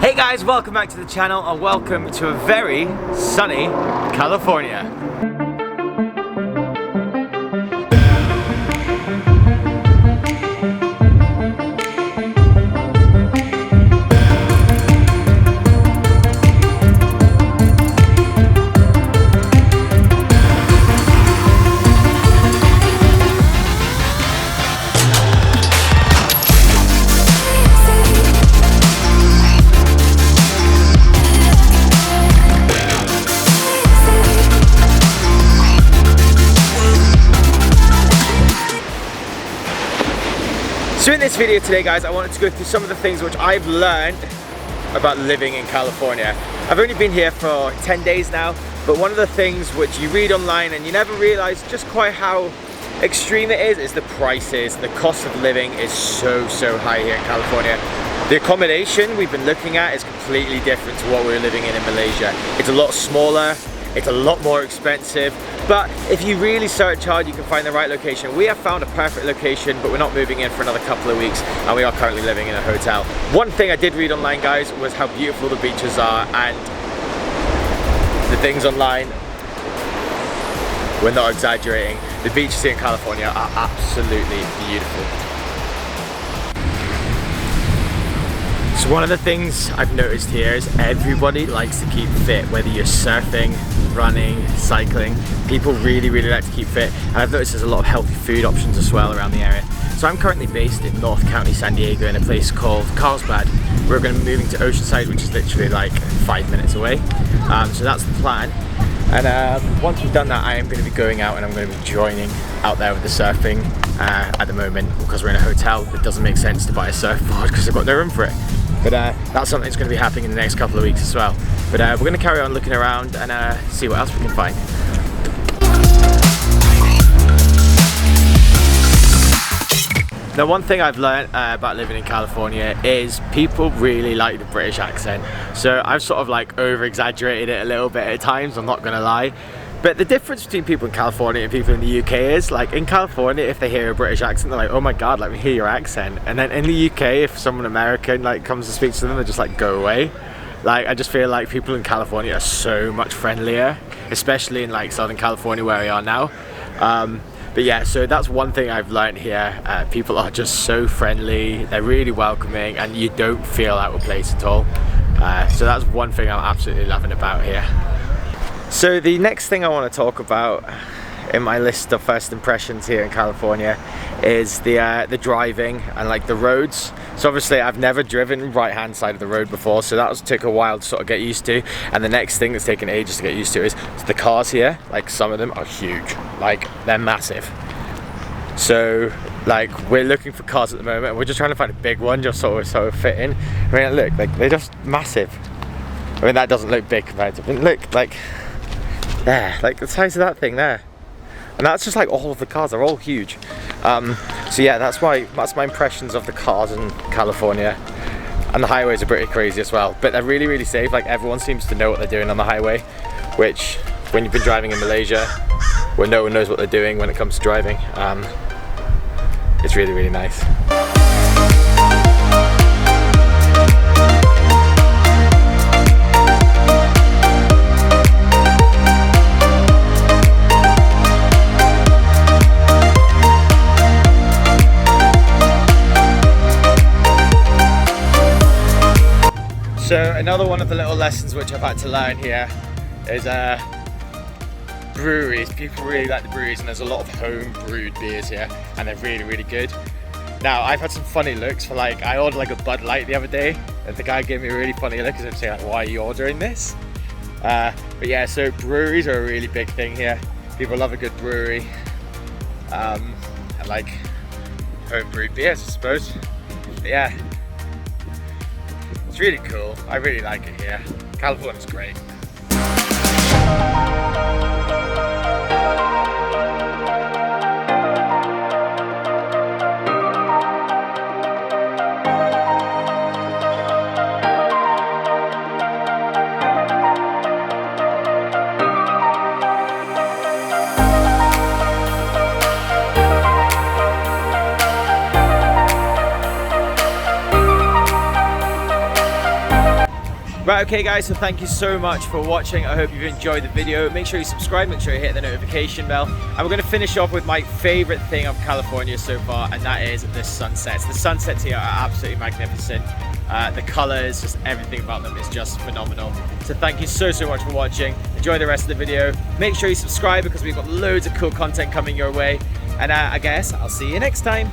Hey guys, welcome back to the channel and welcome to a very sunny California. So in this video today guys, I wanted to go through some of the things which I've learned about living in California. I've only been here for 10 days now, but one of the things which you read online and you never realize just quite how extreme it is the prices. The cost of living is so high here in California. The accommodation we've been looking at is completely different to what we were living in Malaysia. It's a lot smaller, it's a lot more expensive, but if you really search hard, you can find the right location. We have found a perfect location, but we're not moving in for another couple of weeks, and we are currently living in a hotel. One thing I did read online, guys, was how beautiful the beaches are, and the things online, we're not exaggerating. The beaches here in California are absolutely beautiful. So one of the things I've noticed here is everybody likes to keep fit, whether you're surfing, running, cycling. People really like to keep fit, and I've noticed there's a lot of healthy food options as well around the area. So I'm currently based in North County, San Diego, in a place called Carlsbad. We're going to be moving to Oceanside, which is literally like 5 minutes away. So that's the plan. And once we've done that, I am going to be going out and I'm going to be joining out there with the surfing. At the moment, because we're in a hotel, it doesn't make sense to buy a surfboard because I've got no room for it. But that's something that's going to be happening in the next couple of weeks as well. But we're going to carry on looking around and see what else we can find. Now, one thing I've learned about living in California is people really like the British accent. So I've sort of like over-exaggerated it a little bit at times, I'm not going to lie. But the difference between people in California and people in the UK is, like, in California, if they hear a British accent, they're like, oh my god, let me hear your accent. And then in the UK, if someone American like comes to speak to them, they're just like, go away. Like, I just feel like people in California are so much friendlier, especially in like Southern California where we are now. But yeah, so that's one thing I've learned here. People are just so friendly, they're really welcoming, and you don't feel out of place at all. So that's one thing I'm absolutely loving about here. So the next thing I want to talk about in my list of first impressions here in California is the driving and like the roads. So obviously I've never driven right hand side of the road before, so that took a while to sort of get used to. And the next thing that's taken ages to get used to is the cars here. Like, some of them are huge, like they're massive. So like, we're looking for cars at the moment and we're just trying to find a big one just sort of fit in. I mean, look, like they're just massive. I mean, that doesn't look big compared to, I mean, look, like there, like the size of that thing there. And that's just like all of the cars, they're all huge. So yeah, that's my impressions of the cars in California. And the highways are pretty crazy as well, but they're really safe. Like, everyone seems to know what they're doing on the highway, which when you've been driving in Malaysia, where no one knows what they're doing when it comes to driving, it's really nice. So another one of the little lessons which I've had to learn here is breweries. People really like the breweries, and there's a lot of home brewed beers here, and they're really good. Now, I've had some funny looks for, like, I ordered like a Bud Light the other day, and the guy gave me a really funny look as if saying, like, why are you ordering this? But yeah, so breweries are a really big thing here. People love a good brewery, and like home brewed beers, I suppose. But yeah. It's really cool. I really like it here. California's great. Right, okay guys, so thank you so much for watching. I hope you've enjoyed the video. Make sure you subscribe, make sure you hit the notification bell. And we're going to finish off with my favorite thing of California so far, and that is the sunsets. The sunsets here are absolutely magnificent. The colors, just everything about them is just phenomenal. So thank you so much for watching. Enjoy the rest of the video. Make sure you subscribe because we've got loads of cool content coming your way. And I guess I'll see you next time.